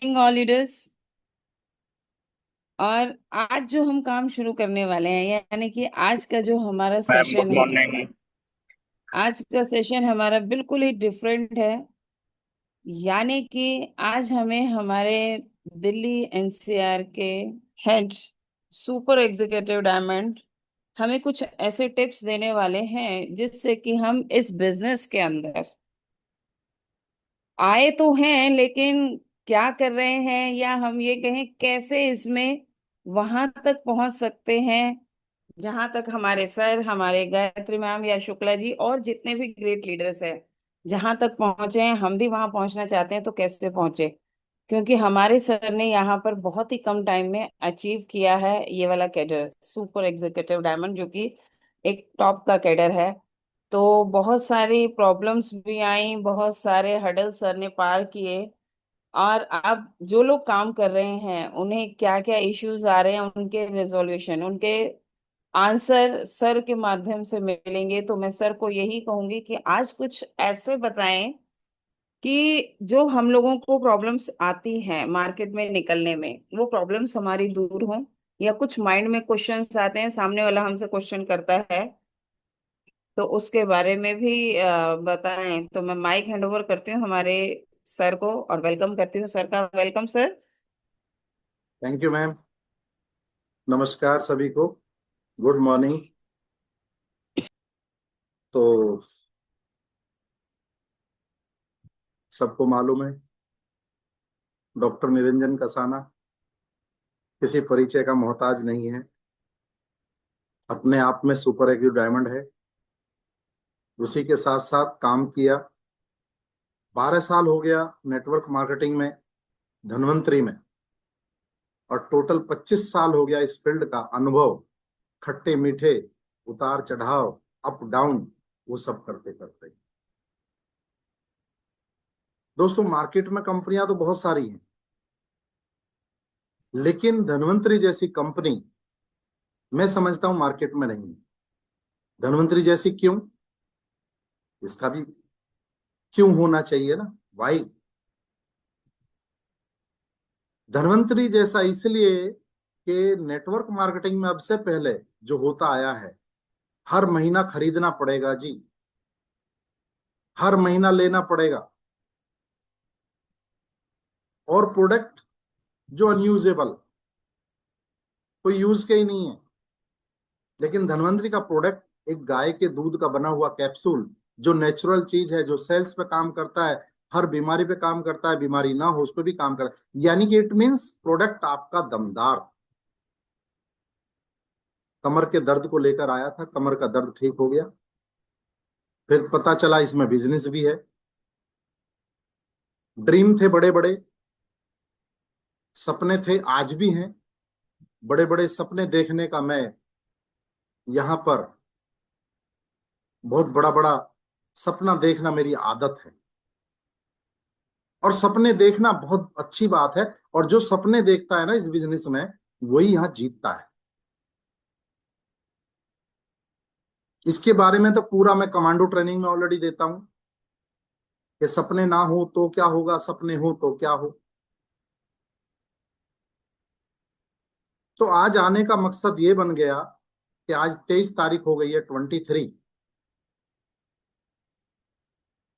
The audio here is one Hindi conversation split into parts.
Morning all leaders. और आज जो हम काम शुरू करने वाले हैं, यानी कि आज का जो हमारा मैम सेशन गुड है, मॉर्निंग। आज का सेशन हमारा बिल्कुल ही डिफरेंट है। यानी कि आज हमें हमारे दिल्ली एनसीआर के हेड सुपर एग्जीक्यूटिव डायमंड हमें कुछ ऐसे टिप्स देने वाले हैं जिससे कि हम इस बिजनेस के अंदर आए तो हैं, लेकिन क्या कर रहे हैं, या हम ये कहें कैसे इसमें वहां तक पहुंच सकते हैं जहां तक हमारे सर, हमारे गायत्री मैम या शुक्ला जी और जितने भी ग्रेट लीडर्स हैं जहां तक पहुंचे हैं, हम भी वहां पहुंचना चाहते हैं तो कैसे पहुंचे। क्योंकि हमारे सर ने यहाँ पर बहुत ही कम टाइम में अचीव किया है ये वाला कैडर सुपर एग्जीक्यूटिव डायमंड, जो कि एक टॉप का कैडर है। तो बहुत सारी प्रॉब्लम्स भी आई, बहुत सारे हडल सर ने पार किए। और अब जो लोग काम कर रहे हैं उन्हें क्या क्या इश्यूज आ रहे हैं, उनके रिजोल्यूशन, उनके आंसर सर के माध्यम से मिलेंगे। तो मैं सर को यही कहूंगी कि आज कुछ ऐसे बताएं कि जो हम लोगों को प्रॉब्लम्स आती हैं मार्केट में निकलने में, वो प्रॉब्लम्स हमारी दूर हों। या कुछ माइंड में क्वेश्चंस आते हैं, सामने वाला हमसे क्वेश्चन करता है, तो उसके बारे में भी बताएं। तो मैं माइक हैंड ओवर करती हूँ हमारे सर को और वेलकम करती हूँ सर का। Welcome sir. Thank you ma'am. नमस्कार सभी को। Good morning. तो सबको मालूम है, डॉक्टर निरंजन कसाना किसी परिचय का मोहताज नहीं है। अपने आप में सुपर एक्यू डायमंड है। उसी के साथ साथ काम किया। 12 साल हो गया नेटवर्क मार्केटिंग में, धनवंतरी में। और टोटल 25 साल हो गया इस फील्ड का अनुभव। खट्टे मीठे, उतार चढ़ाव, अप डाउन, वो सब करते करते। दोस्तों, मार्केट में कंपनियां तो बहुत सारी हैं, लेकिन धनवंतरी जैसी कंपनी मैं समझता हूं मार्केट में नहीं है। धनवंतरी जैसी क्यों? इसका भी क्यों होना चाहिए ना, वाई। धनवंतरी जैसा इसलिए कि नेटवर्क मार्केटिंग में अब से पहले जो होता आया है, हर महीना खरीदना पड़ेगा जी, हर महीना लेना पड़ेगा। और प्रोडक्ट जो अनयूजेबल, कोई यूज के ही नहीं है। लेकिन धनवंतरी का प्रोडक्ट एक गाय के दूध का बना हुआ कैप्सूल, जो नेचुरल चीज है, जो सेल्स पे काम करता है, हर बीमारी पे काम करता है, बीमारी ना हो उस पर भी काम करता है। यानी कि इट मीन्स प्रोडक्ट आपका दमदार। कमर के दर्द को लेकर आया था, कमर का दर्द ठीक हो गया। फिर पता चला इसमें बिजनेस भी है। ड्रीम थे बड़े बड़े, सपने थे, आज भी हैं। बड़े बड़े सपने देखने का मैं यहाँ पर बहुत बड़ा बड़ा सपना देखना मेरी आदत है। और सपने देखना बहुत अच्छी बात है। और जो सपने देखता है ना इस बिजनेस में, वही यहाँ जीतता है। इसके बारे में तो पूरा मैं कमांडो ट्रेनिंग में ऑलरेडी देता हूं कि सपने ना हो तो क्या होगा, सपने हो तो क्या हो। तो आज आने का मकसद ये बन गया कि आज 23 तारीख हो गई है, 23,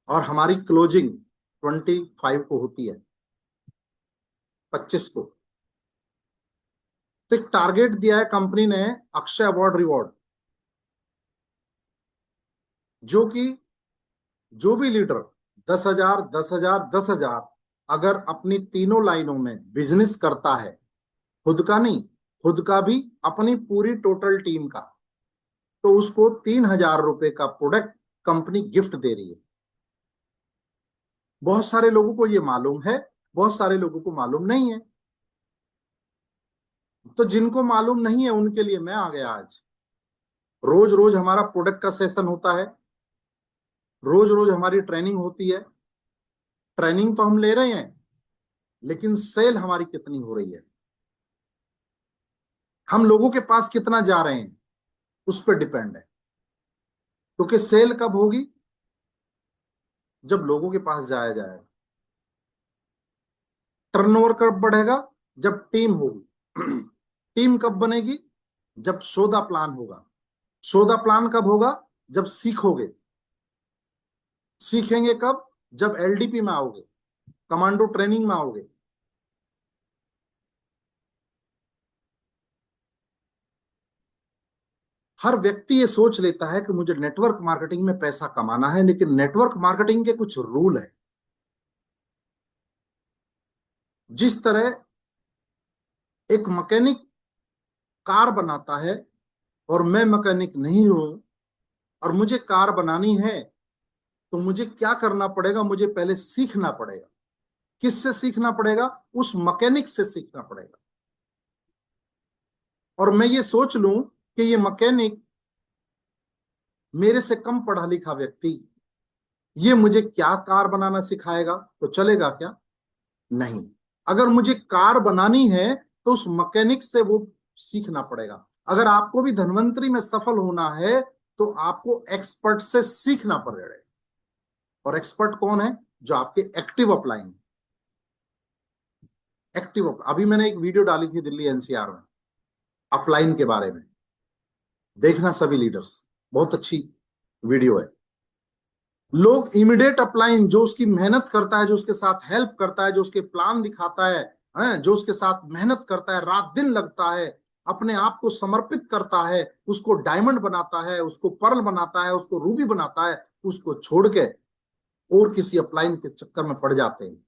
और हमारी क्लोजिंग 25 को होती है, 25 को। तो एक टारगेट दिया है कंपनी ने, अक्षय अवार्ड रिवॉर्ड, जो कि जो भी लीडर 10,000, 10,000, 10,000 अगर अपनी तीनों लाइनों में बिजनेस करता है, खुद का नहीं, खुद का भी, अपनी पूरी टोटल टीम का, तो उसको 3,000 रुपए का प्रोडक्ट कंपनी गिफ्ट दे रही है। बहुत सारे लोगों को ये मालूम है, बहुत सारे लोगों को मालूम नहीं है। तो जिनको मालूम नहीं है उनके लिए मैं आ गया आज। रोज रोज हमारा प्रोडक्ट का सेशन होता है, रोज रोज हमारी ट्रेनिंग होती है। ट्रेनिंग तो हम ले रहे हैं, लेकिन सेल हमारी कितनी हो रही है, हम लोगों के पास कितना जा रहे हैं, उस पर डिपेंड है। क्योंकि सेल कब होगी? जब लोगों के पास जाया जाए। टर्नओवर कब बढ़ेगा? जब टीम होगी। टीम कब बनेगी? जब सौदा प्लान होगा। सौदा प्लान कब होगा? जब सीखोगे। सीखेंगे कब? जब एलडीपी में आओगे, कमांडो ट्रेनिंग में आओगे। हर व्यक्ति ये सोच लेता है कि मुझे नेटवर्क मार्केटिंग में पैसा कमाना है, लेकिन नेटवर्क मार्केटिंग के कुछ रूल है। जिस तरह एक मैकेनिक कार बनाता है, और मैं मैकेनिक नहीं हूं, और मुझे कार बनानी है, तो मुझे क्या करना पड़ेगा? मुझे पहले सीखना पड़ेगा। किससे सीखना पड़ेगा? उस मैकेनिक से सीखना पड़ेगा। और मैं ये सोच लूं कि ये मैकेनिक मेरे से कम पढ़ा लिखा व्यक्ति, ये मुझे क्या कार बनाना सिखाएगा, तो चलेगा क्या? नहीं। अगर मुझे कार बनानी है तो उस मैकेनिक से वो सीखना पड़ेगा। अगर आपको भी धनवंतरी में सफल होना है तो आपको एक्सपर्ट से सीखना पड़ेगा। और एक्सपर्ट कौन है? जो आपके एक्टिव अपलाइन। अभी मैंने एक वीडियो डाली थी दिल्ली एनसीआर में अपलाइन के बारे में, देखना सभी लीडर्स, बहुत अच्छी वीडियो है। लोग इमीडिएट अपलाइन, जो उसकी मेहनत करता है, जो उसके साथ हेल्प करता है, जो उसके प्लान दिखाता है, जो उसके साथ मेहनत करता है, रात दिन लगता है, अपने आप को समर्पित करता है, उसको डायमंड बनाता है, उसको पर्ल बनाता है, उसको रूबी बनाता है, उसको छोड़ के और किसी अपलाइन के चक्कर में पड़ जाते हैं।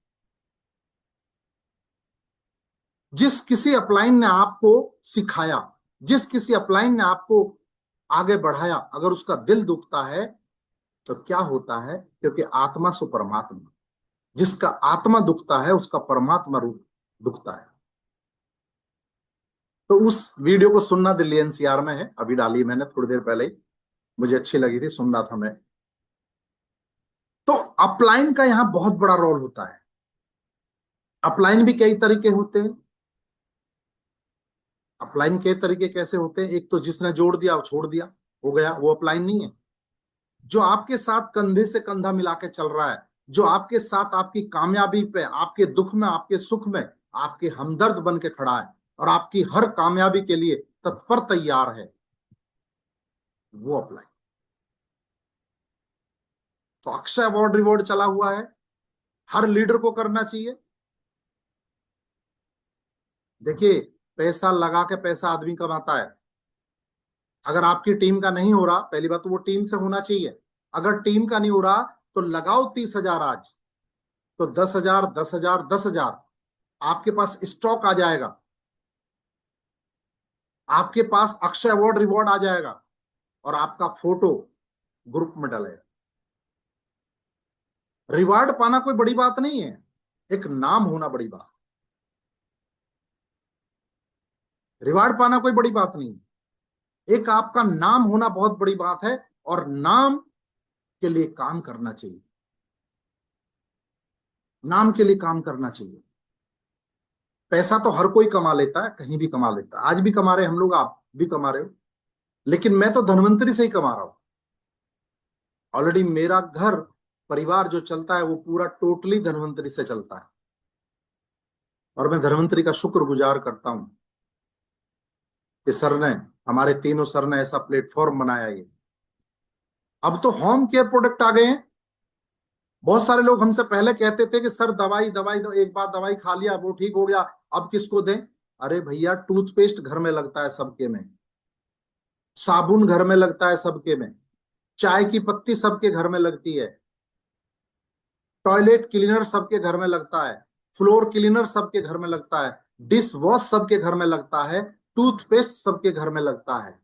जिस किसी अपलाइन ने आपको सिखाया, जिस किसी अपलाइन ने आपको आगे बढ़ाया, अगर उसका दिल दुखता है तो क्या होता है? क्योंकि आत्मा सु परमात्मा, जिसका आत्मा दुखता है उसका परमात्मा रूप दुखता है। तो उस वीडियो को सुनना, दिल्ली एनसीआर में है, अभी डाली मैंने थोड़ी देर पहले ही, मुझे अच्छी लगी थी, सुन रहा था मैं। तो अपलाइन का यहां बहुत बड़ा रोल होता है। अपलाइन भी कई तरीके होते हैं। अपलाइन कई तरीके कैसे होते हैं? एक तो जिसने जोड़ दिया वो छोड़ दिया, हो गया, वो अपलाइन नहीं है। जो आपके साथ कंधे से कंधा मिला के चल रहा है, जो आपके साथ आपकी कामयाबी पे, आपके दुख में, आपके सुख में आपके हमदर्द बन के खड़ा है और आपकी हर कामयाबी के लिए तत्पर तैयार है, वो अप्लाई। तो अक्षय अवार्ड रिवॉर्ड चला हुआ है, हर लीडर को करना चाहिए। देखिए, पैसा लगा के पैसा आदमी कमाता है। अगर आपकी टीम का नहीं हो रहा, पहली बात तो वो टीम से होना चाहिए। अगर टीम का नहीं हो रहा तो लगाओ 30,000 आज, तो 10,000, 10,000, 10,000 आपके पास स्टॉक आ जाएगा, आपके पास अक्षय अवार्ड रिवॉर्ड आ जाएगा, और आपका फोटो ग्रुप में डलेगा। रिवार्ड पाना कोई बड़ी बात नहीं है, एक नाम होना बड़ी बात। रिवार्ड पाना कोई बड़ी बात नहीं, एक आपका नाम होना बहुत बड़ी बात है, और नाम के लिए काम करना चाहिए। नाम के लिए काम करना चाहिए। पैसा तो हर कोई कमा लेता है, कहीं भी कमा लेता है, आज भी कमा रहे हम लोग, आप भी कमा रहे हो, लेकिन मैं तो धनवंतरी से ही कमा रहा हूं। ऑलरेडी मेरा घर परिवार जो चलता है वो पूरा टोटली धनवंतरी से चलता है, और मैं धनवंतरी का शुक्रगुजार करता हूं कि सर ने, हमारे तीनों सर ने ऐसा प्लेटफॉर्म बनाया। ये अब तो होम केयर प्रोडक्ट आ गए हैं। बहुत सारे लोग हमसे पहले कहते थे कि सर दवाई दवाई दो, एक बार दवाई खा लिया वो ठीक हो गया, अब किसको दें? अरे भैया, टूथपेस्ट घर में लगता है सबके में, साबुन घर में लगता है सबके में, चाय की पत्ती सबके घर में लगती है, टॉयलेट क्लीनर सबके घर में लगता है, फ्लोर क्लीनर सबके घर में लगता है, डिश वॉश सबके घर में लगता है, टूथपेस्ट सबके घर में लगता है,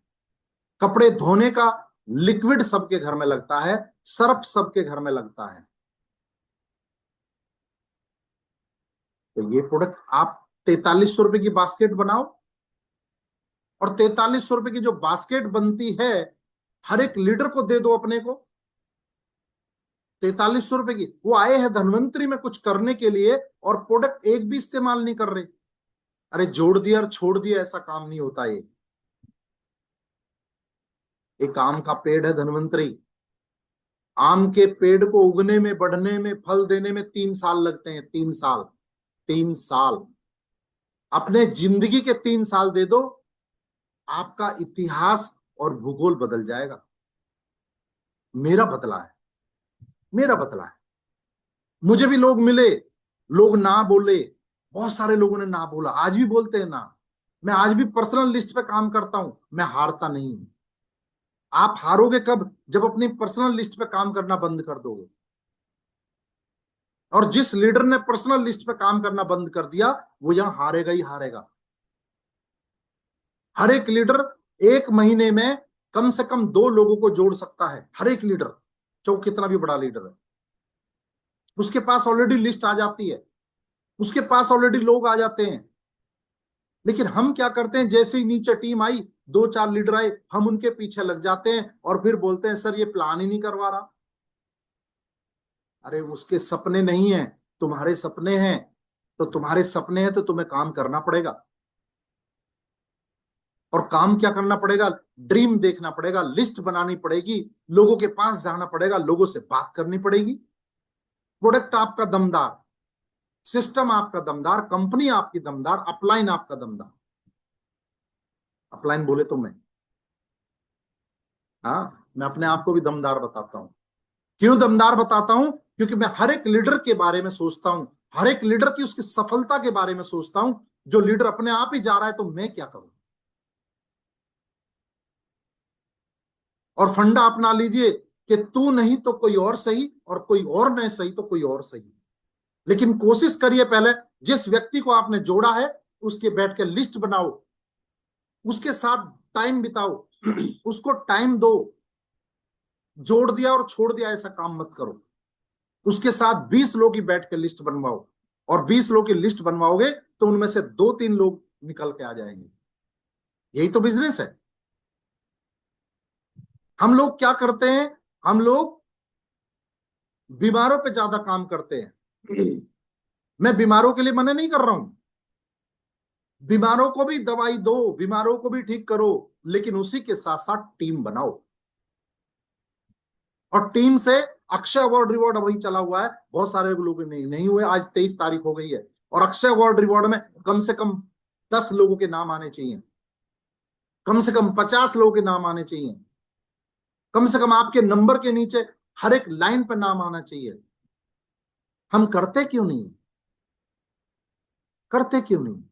कपड़े धोने का लिक्विड सबके घर में लगता है, सर्फ सबके घर में लगता है। तो ये प्रोडक्ट आप 4300 रुपए की बास्केट बनाओ, और 4300 रुपए की जो बास्केट बनती है हर एक लीडर को दे दो अपने को। 4300 रुपए की, वो आए हैं धनवंतरी में कुछ करने के लिए, और प्रोडक्ट एक भी इस्तेमाल नहीं कर रहे। अरे जोड़ दिया और छोड़ दिया, ऐसा काम नहीं होता। ये एक आम का पेड़ है धनवंतरी, आम के पेड़ को उगने में, बढ़ने में, फल देने में 3 साल लगते हैं, 3 साल। 3 साल, अपने जिंदगी के 3 साल दे दो, आपका इतिहास और भूगोल बदल जाएगा। मेरा बदला है, मेरा बदला है। मुझे भी लोग मिले, लोग ना बोले, बहुत सारे लोगों ने ना बोला, आज भी बोलते हैं ना। मैं आज भी पर्सनल लिस्ट पे काम करता हूं, मैं हारता नहीं हूं। आप हारोगे कब? जब अपनी पर्सनल लिस्ट पे काम करना बंद कर दोगे। और जिस लीडर ने पर्सनल लिस्ट पे काम करना बंद कर दिया, वो यहां हारेगा ही हारेगा। हर एक लीडर 1 महीने में कम से कम 2 लोगों को जोड़ सकता है, हर एक लीडर, चाहे वो कितना भी बड़ा लीडर है। उसके पास ऑलरेडी लिस्ट आ जाती है, उसके पास ऑलरेडी लोग आ जाते हैं। लेकिन हम क्या करते हैं, जैसे ही नीचे टीम आई, 2 4 लीडर आए, हम उनके पीछे लग जाते हैं और फिर बोलते हैं सर ये प्लान ही नहीं करवा रहा। अरे उसके सपने नहीं है, तुम्हारे सपने हैं। तो तुम्हारे सपने हैं तो तुम्हें काम करना पड़ेगा। और काम क्या करना पड़ेगा? ड्रीम देखना पड़ेगा, लिस्ट बनानी पड़ेगी, लोगों के पास जाना पड़ेगा, लोगों से बात करनी पड़ेगी। प्रोडक्ट आपका दमदार, सिस्टम आपका दमदार, कंपनी आपकी दमदार, अपलाइन आपका दमदार। अपलाइन बोले तो मैं अपने आप को भी दमदार बताता हूं। क्यों दमदार बताता हूं? क्योंकि मैं हर एक लीडर के बारे में सोचता हूं, हर एक लीडर की उसकी सफलता के बारे में सोचता हूं। जो लीडर अपने आप ही जा रहा है तो मैं क्या करूं? और फंडा अपना लीजिए कि तू नहीं तो कोई और सही, और कोई और नहीं सही तो कोई और सही। लेकिन कोशिश करिए, पहले जिस व्यक्ति को आपने जोड़ा है उसके बैठ के लिस्ट बनाओ, उसके साथ टाइम बिताओ, उसको टाइम दो। जोड़ दिया और छोड़ दिया ऐसा काम मत करो। उसके साथ 20 लोग की बैठ के लिस्ट बनवाओ, और 20 लोग की लिस्ट बनवाओगे तो उनमें से 2 3 लोग निकल के आ जाएंगे। यही तो बिजनेस है। हम लोग क्या करते हैं? हम लोग बीमारों पे ज्यादा काम करते हैं। मैं बीमारों के लिए मना नहीं कर रहा हूं, बीमारों को भी दवाई दो, बीमारों को भी ठीक करो, लेकिन उसी के साथ साथ टीम बनाओ। और टीम से अक्षय अवार्ड रिवॉर्ड अभी चला हुआ है, बहुत सारे लोग नहीं नहीं हुए, आज 23 तारीख हो गई है। और अक्षय अवार्ड रिवॉर्ड में कम से कम 10 लोगों के नाम आने चाहिए, कम से कम 50 लोगों के नाम आने चाहिए, कम से कम आपके नंबर के नीचे हर एक लाइन पर नाम आना चाहिए। हम करते क्यों नहीं? करते क्यों नहीं?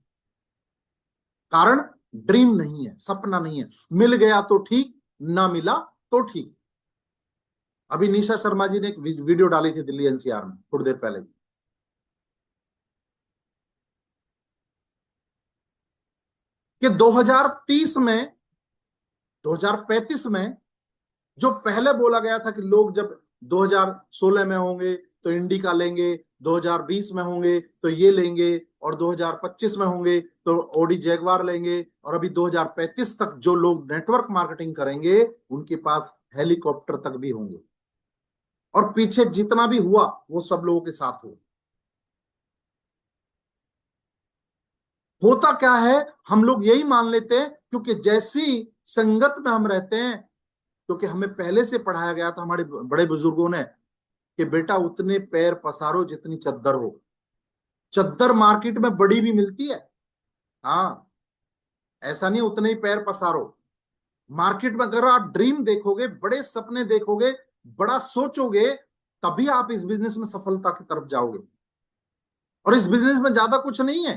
कारण ड्रीम नहीं है, सपना नहीं है। मिल गया तो ठीक, ना मिला तो ठीक। अभी निशा शर्मा जी ने एक वीडियो डाली थी दिल्ली एनसीआर में थोड़ी देर पहले, कि 2030 में, 2035 में, जो पहले बोला गया था कि लोग जब 2016 में होंगे तो इंडिका लेंगे, 2020 में होंगे तो ये लेंगे, और 2025 में होंगे तो ऑडी जैगवार लेंगे, और अभी 2035 तक जो लोग नेटवर्क मार्केटिंग करेंगे उनके पास हेलीकॉप्टर तक भी होंगे। और पीछे जितना भी हुआ वो सब लोगों के साथ हुआ। होता क्या है, हम लोग यही मान लेते हैं क्योंकि जैसी संगत में हम रहते हैं, क्योंकि हमें पहले से पढ़ाया गया था हमारे बड़े बुजुर्गों ने कि बेटा उतने पैर पसारो जितनी चद्दर हो। चद्दर मार्केट में बड़ी भी मिलती है, हाँ, ऐसा नहीं उतने ही पैर पसारो। मार्केट में अगर आप ड्रीम देखोगे, बड़े सपने देखोगे, बड़ा सोचोगे, तभी आप इस बिजनेस में सफलता की तरफ जाओगे। और इस बिजनेस में ज्यादा कुछ नहीं है।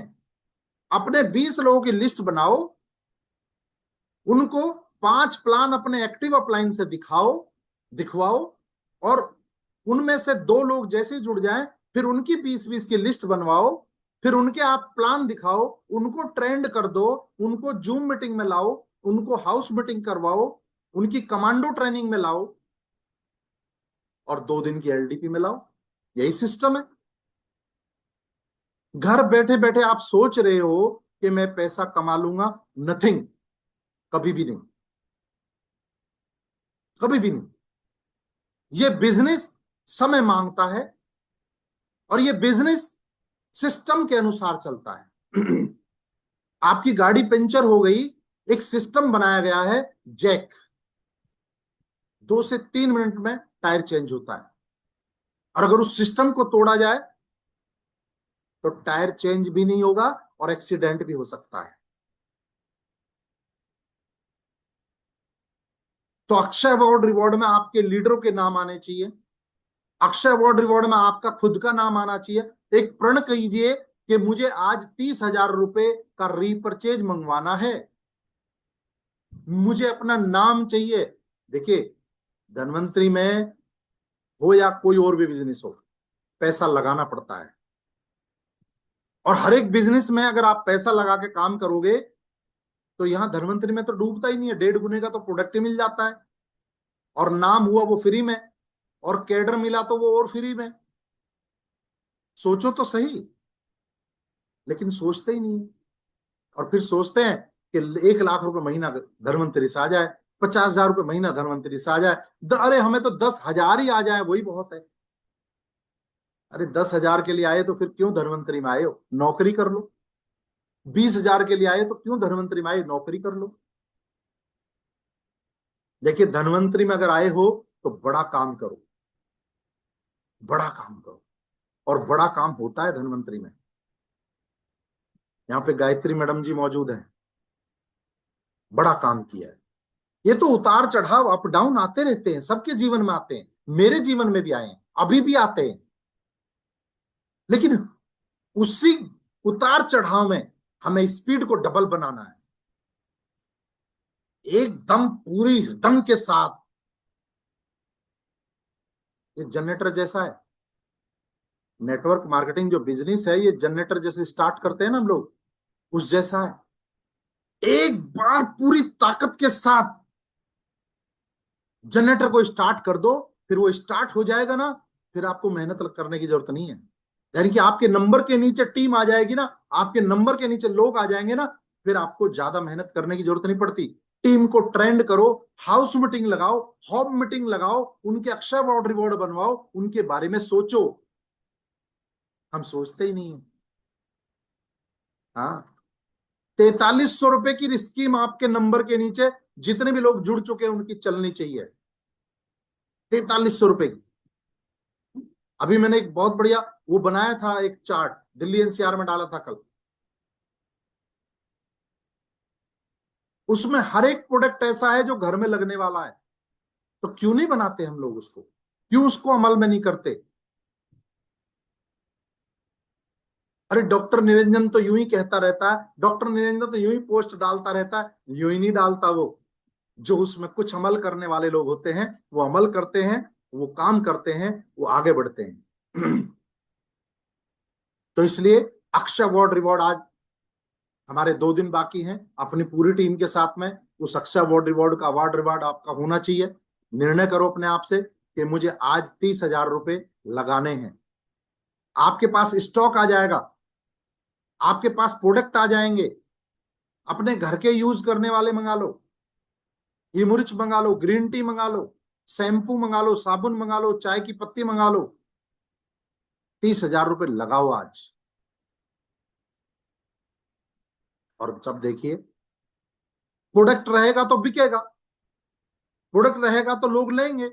अपने 20 लोगों की लिस्ट बनाओ, उनको 5 प्लान अपने एक्टिव अपलाइन से दिखवाओ, और उनमें से 2 लोग जैसे जुड़ जाएं, फिर उनकी 20 20 की लिस्ट बनवाओ, फिर उनके आप प्लान दिखाओ, उनको ट्रेंड कर दो, उनको जूम मीटिंग में लाओ, उनको हाउस मीटिंग करवाओ, उनकी कमांडो ट्रेनिंग में लाओ, और 2 दिन की एलडीपी में लाओ। यही सिस्टम है। घर बैठे बैठे आप सोच रहे हो कि मैं पैसा कमा लूंगा, नथिंग, कभी भी नहीं, कभी भी नहीं। ये बिजनेस समय मांगता है, और ये बिजनेस सिस्टम के अनुसार चलता है। आपकी गाड़ी पंचर हो गई, एक सिस्टम बनाया गया है, जैक, 2 से 3 मिनट में टायर चेंज होता है। और अगर उस सिस्टम को तोड़ा जाए तो टायर चेंज भी नहीं होगा और एक्सीडेंट भी हो सकता है। तो अक्षय अवार्ड रिवॉर्ड में आपके लीडरों के नाम आने चाहिए, अक्षय अवार्ड रिवॉर्ड में आपका खुद का नाम आना चाहिए। एक प्रण कीजिए कि मुझे आज 30,000 रुपए का रीपरचेज मंगवाना है, मुझे अपना नाम चाहिए। देखिए, धनवंतरी में हो या कोई और भी बिजनेस हो, पैसा लगाना पड़ता है। और हर एक बिजनेस में अगर आप पैसा लगा के काम करोगे तो यहां धनवंतरी में तो डूबता ही नहीं है, 1.5 गुने का तो प्रोडक्ट ही मिल जाता है। और नाम हुआ वो फ्री में, और कैडर मिला तो वो और फ्री में। सोचो तो सही, लेकिन सोचते ही नहीं है। और फिर सोचते हैं कि 1 लाख रुपए महीना धनवंतरी से आ जाए, 50,000 रुपए महीना धनवंतरी से आ जाए, अरे हमें तो 10,000 ही आ जाए वही बहुत है। अरे 10,000 के लिए आए तो फिर क्यों धनवंतरी में आए हो, नौकरी कर लो। 20,000 के लिए आए तो क्यों धनवंतरी में आए, नौकरी कर लो। देखिए, धनवंतरी में अगर आए हो तो बड़ा काम करो, बड़ा काम करो। और बड़ा काम होता है धनवंतरी में। यहाँ पे गायत्री मैडम जी मौजूद हैं, बड़ा काम किया है। ये तो उतार चढ़ाव अप डाउन आते रहते हैं, सबके जीवन में आते हैं, मेरे जीवन में भी आए हैं, अभी भी आते हैं। लेकिन उसी उतार चढ़ाव में हमें स्पीड को डबल बनाना है, एकदम पूरी दम के साथ। ये जनरेटर जैसा है, नेटवर्क मार्केटिंग जो बिजनेस है, ये जनरेटर जैसे स्टार्ट करते हैं ना हम लोग, उस जैसा है। एक बार पूरी ताकत के साथ जनरेटर को स्टार्ट कर दो, फिर वो स्टार्ट हो जाएगा ना, फिर आपको मेहनत करने की जरूरत नहीं है। यानी कि आपके नंबर के नीचे टीम आ जाएगी ना, आपके नंबर के नीचे लोग आ जाएंगे ना, फिर आपको ज्यादा मेहनत करने की जरूरत नहीं पड़ती। टीम को ट्रेंड करो, हाउस मीटिंग लगाओ, होम मीटिंग लगाओ, उनके अक्षय अवार्ड रिवॉर्ड बनवाओ, उनके बारे में सोचो। हम सोचते ही नहीं है। हाँ, 4300 रुपए की स्कीम आपके नंबर के नीचे जितने भी लोग जुड़ चुके हैं उनकी चलनी चाहिए, 4300 रुपए की। अभी मैंने एक बहुत बढ़िया वो बनाया था, एक चार्ट दिल्ली एनसीआर में डाला था कल। उसमें हर एक प्रोडक्ट ऐसा है जो घर में लगने वाला है। तो क्यों नहीं बनाते हम लोग उसको, क्यों उसको अमल में नहीं करते। अरे डॉक्टर निरंजन तो यूं ही कहता रहता है, डॉक्टर निरंजन तो यूं ही पोस्ट डालता रहता है, यूं ही नहीं डालता वो। जो उसमें कुछ अमल करने वाले लोग होते हैं वो अमल करते हैं, वो काम करते हैं, वो आगे बढ़ते हैं। तो इसलिए अक्षय अवार्ड रिवॉर्ड आज हमारे 2 दिन बाकी हैं, अपनी पूरी टीम के साथ में उस अक्षय अवार्ड रिवॉर्ड का अवार्ड रिवॉर्ड आपका होना चाहिए। निर्णय करो अपने आप से कि मुझे आज 30,000 रुपए लगाने हैं। आपके पास स्टॉक आ जाएगा, आपके पास प्रोडक्ट आ जाएंगे, अपने घर के यूज करने वाले मंगा लो, इमुरिच मंगा लो, ग्रीन टी मंगा लो, शैम्पू मंगा लो, साबुन मंगा लो, चाय की पत्ती मंगा लो। 30,000 रुपए लगाओ आज। और जब देखिए प्रोडक्ट रहेगा तो बिकेगा, प्रोडक्ट रहेगा तो लोग लेंगे।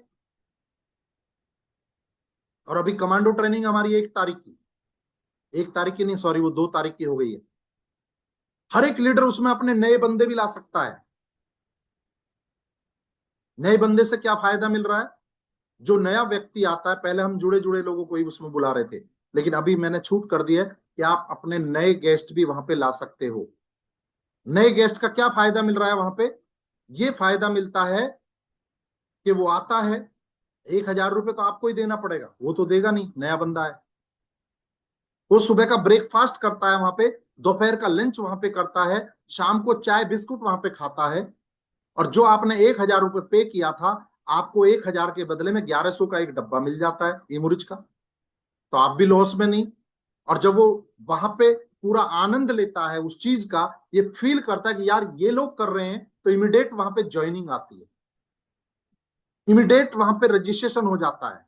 और अभी कमांडो ट्रेनिंग हमारी 1 तारीख की, 1 तारीख की नहीं, सॉरी, वो 2 तारीख की हो गई है। हर एक लीडर उसमें अपने नए बंदे भी ला सकता है। नए बंदे से क्या फायदा मिल रहा है, जो नया व्यक्ति आता है, पहले हम जुड़े जुड़े लोगों को ही उसमें बुला रहे थे, लेकिन अभी मैंने छूट कर दी है कि आप अपने नए गेस्ट भी वहां पे ला सकते हो। नए गेस्ट का क्या फायदा मिल रहा है वहां पे, ये फायदा मिलता है कि वो आता है, 1,000 रुपए तो आपको ही देना पड़ेगा, वो तो देगा नहीं, नया बंदा है। वो सुबह का ब्रेकफास्ट करता है वहां पे, दोपहर का लंच वहां पे करता है, शाम को चाय बिस्कुट वहां पे खाता है। और जो आपने 1,000 रुपए पे किया था, आपको 1,000 के बदले में 1,100 का एक डब्बा मिल जाता है इमुरिच का। तो आप भी लॉस में नहीं। और जब वो वहां पे पूरा आनंद लेता है उस चीज का, ये फील करता है कि यार ये लोग कर रहे हैं, तो इमिडिएट वहां पे ज्वाइनिंग आती है, इमिडिएट वहां पे रजिस्ट्रेशन हो जाता है।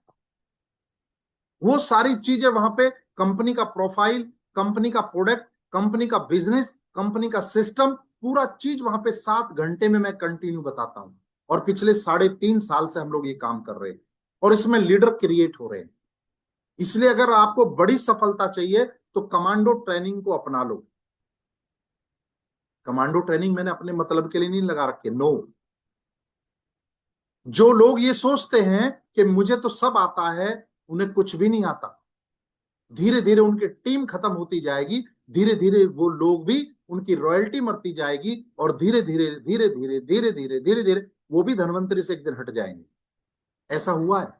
वो सारी चीजें वहां पे, कंपनी का प्रोफाइल, कंपनी का प्रोडक्ट, कंपनी का बिजनेस, कंपनी का सिस्टम, पूरा चीज वहां पे 7 घंटे में मैं कंटिन्यू बताता हूं। और पिछले 3.5 साल से हम लोग ये काम कर रहे हैं, और इसमें लीडर क्रिएट हो रहे हैं। इसलिए अगर आपको बड़ी सफलता चाहिए तो कमांडो ट्रेनिंग को अपना लो। कमांडो ट्रेनिंग मैंने अपने मतलब के लिए नहीं लगा रखी, नो। जो लोग ये सोचते हैं कि मुझे तो सब आता है, उन्हें कुछ भी नहीं आता। धीरे धीरे उनकी टीम खत्म होती जाएगी, धीरे धीरे वो लोग भी, उनकी रॉयल्टी मरती जाएगी, और धीरे धीरे धीरे धीरे धीरे धीरे धीरे धीरे वो भी धनवंतरी से एक दिन हट जाएंगे। ऐसा हुआ है।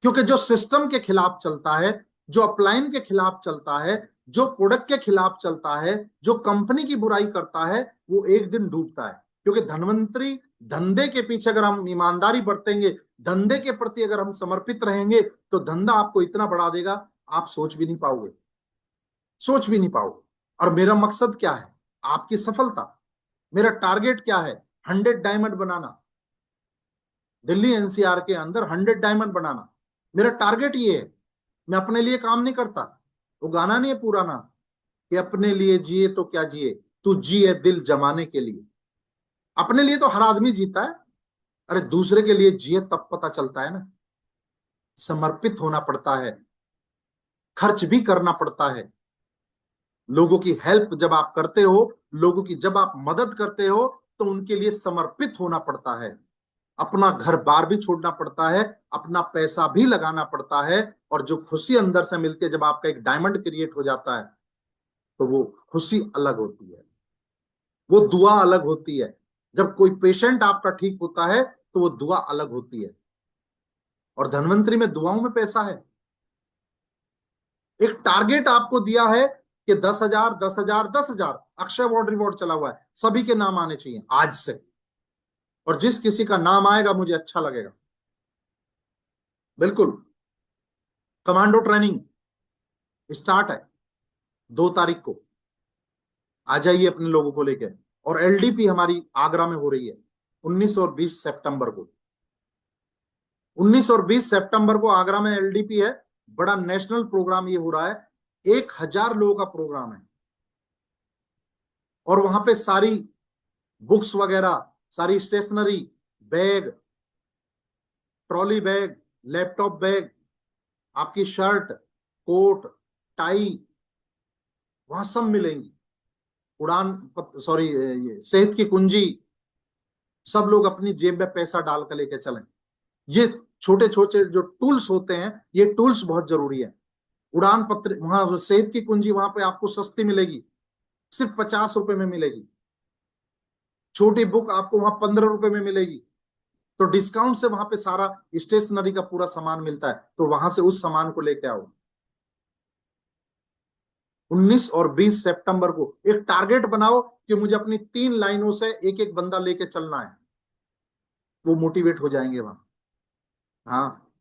क्योंकि जो सिस्टम के खिलाफ चलता है, जो अपलाइन के खिलाफ चलता है, जो प्रोडक्ट के खिलाफ चलता है, जो कंपनी की बुराई करता है, वो एक दिन डूबता है। क्योंकि धनवंतरी धंधे के पीछे अगर हम ईमानदारी बरतेंगे, धंधे के प्रति अगर हम समर्पित रहेंगे, तो धंधा आपको इतना बढ़ा देगा, आप सोच भी नहीं पाओगे, सोच भी नहीं पाओगे। और मेरा मकसद क्या है? आपकी सफलता। मेरा टारगेट क्या है? 100 डायमंड बनाना, दिल्ली एनसीआर के अंदर 100 डायमंड बनाना। मेरा टारगेट ये है। मैं अपने लिए काम नहीं करता। वो गाना नहीं है पुराना कि अपने लिए जिए तो क्या जिए, तू जिए दिल जमाने के लिए। अपने लिए तो हर आदमी जीता है, अरे दूसरे के लिए जिए तब पता चलता है ना। समर्पित होना पड़ता है, खर्च भी करना पड़ता है। लोगों की हेल्प जब आप करते हो, लोगों की जब आप मदद करते हो, तो उनके लिए समर्पित होना पड़ता है। अपना घर बार भी छोड़ना पड़ता है, अपना पैसा भी लगाना पड़ता है। और जो खुशी अंदर से मिलती है जब आपका एक डायमंड क्रिएट हो जाता है, तो वो खुशी अलग होती है, वो दुआ अलग होती है। जब कोई पेशेंट आपका ठीक होता है, तो वो दुआ अलग होती है। और धनवंतरी में दुआओं में पैसा है। एक टारगेट आपको दिया है कि 10,000 10,000 10,000 अक्षय अवार्ड रिवॉर्ड चला हुआ है, सभी के नाम आने चाहिए आज से। और जिस किसी का नाम आएगा मुझे अच्छा लगेगा, बिल्कुल। कमांडो ट्रेनिंग स्टार्ट है 2 तारीख को। आ जाइए अपने लोगों को लेकर। और एलडीपी हमारी आगरा में हो रही है 19 और 20 सितंबर को। 19 और 20 सितंबर को आगरा में एलडीपी है। बड़ा नेशनल प्रोग्राम ये हो रहा है, 1,000 लोगों का प्रोग्राम है। और वहां पे सारी बुक्स वगैरह, सारी stationery, bag, trolley bag, laptop bag, आपकी शर्ट, कोट, टाई, वहां सब मिलेंगी। उड़ान, सॉरी, ये सेहत की कुंजी, सब लोग अपनी जेब में पैसा डाल कर लेके चलें। ये छोटे छोटे जो टूल्स होते हैं, ये टूल्स बहुत जरूरी है। उड़ान पत्र, वहां सेहत की कुंजी वहां पे आपको सस्ती मिलेगी, सिर्फ 50 रुपए में मिलेगी। छोटी बुक आपको वहां 15 रुपए में मिलेगी। तो डिस्काउंट से वहां पे सारा स्टेशनरी का पूरा सामान मिलता है, तो वहां से उस सामान को लेके आओ। 19 और 20 सितंबर को एक टारगेट बनाओ कि मुझे अपनी 3 लाइनों से एक एक बंदा लेके चलना है। वो मोटिवेट हो जाएंगे वहां। हाँ,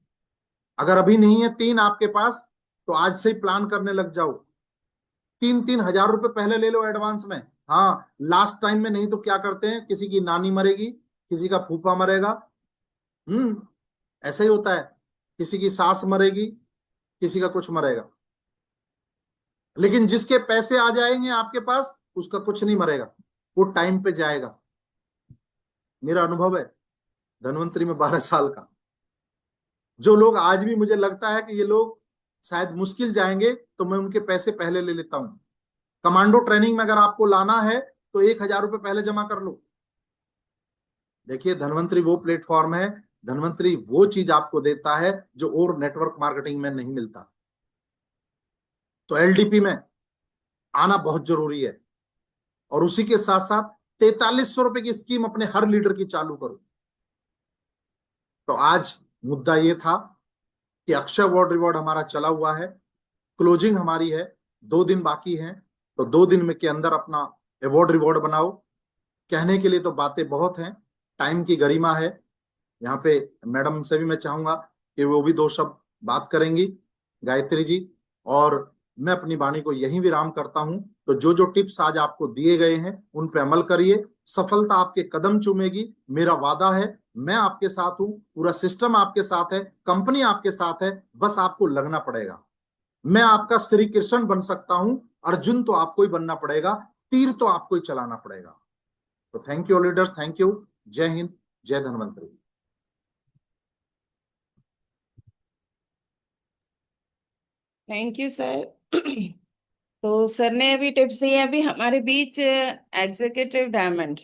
अगर अभी नहीं है 3 आपके पास, तो आज से ही प्लान करने लग जाओ। 3-3 हजार रुपए पहले ले लो एडवांस में। हाँ, लास्ट टाइम में नहीं तो क्या करते हैं, किसी की नानी मरेगी, किसी का फूफा मरेगा। ऐसा ही होता है। किसी की सास मरेगी, किसी का कुछ मरेगा। लेकिन जिसके पैसे आ जाएंगे आपके पास, उसका कुछ नहीं मरेगा, वो टाइम पे जाएगा। मेरा अनुभव है धनवंतरी में 12 साल का। जो लोग आज भी मुझे लगता है कि ये लोग शायद मुश्किल जाएंगे, तो मैं उनके पैसे पहले ले लेता हूं। कमांडो ट्रेनिंग में अगर आपको लाना है, तो 1,000 रुपए पहले जमा कर लो। देखिए, धनवंतरी वो प्लेटफॉर्म है, धनवंतरी वो चीज आपको देता है जो और नेटवर्क मार्केटिंग में नहीं मिलता। तो एलडीपी में आना बहुत जरूरी है। और उसी के साथ साथ 4300 रुपए की स्कीम अपने हर लीडर की चालू करो। तो आज मुद्दा ये था कि अक्षय अवार्ड रिवॉर्ड हमारा चला हुआ है, क्लोजिंग हमारी है, 2 दिन बाकी हैं। तो 2 दिन में के अंदर अपना अवार्ड रिवॉर्ड बनाओ। कहने के लिए तो बातें बहुत हैं, टाइम की गरिमा है। यहाँ पे मैडम से भी मैं चाहूंगा कि वो भी 2 शब्द बात करेंगी, गायत्री जी। और मैं अपनी वाणी को यहीं विराम करता हूं। तो जो जो टिप्स आज आपको दिए गए हैं, उन पे अमल करिए, सफलता आपके कदम चूमेगी, मेरा वादा है। मैं आपके साथ हूं, पूरा सिस्टम आपके साथ है, कंपनी आपके साथ है, बस आपको लगना पड़ेगा। मैं आपका श्री कृष्ण बन सकता हूं, अर्जुन तो आपको ही बनना पड़ेगा, तीर तो आपको ही चलाना पड़ेगा। तो thank you leaders, thank you. जय हिंद, जय धन्वंतरी। Thank you sir. तो सर ने अभी टिप्स दिए। अभी हमारे बीच एग्जीक्यूटिव डायमंड,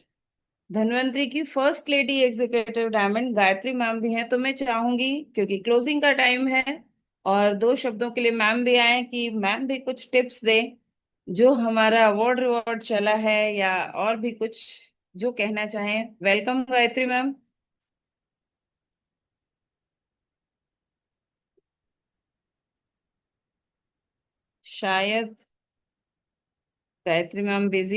धन्वंतरी की first lady executive diamond Gayatri ma'am भी हैं। तो मैं चाहूंगी, क्योंकि क्लोजिंग का टाइम है और दो शब्दों के लिए मैम भी आए, कि मैम भी कुछ टिप्स दें, जो हमारा अवार्ड रिवॉर्ड चला है, या और भी कुछ जो कहना चाहें। Welcome Gayatri ma'am. शायद गायत्री मैम बिजी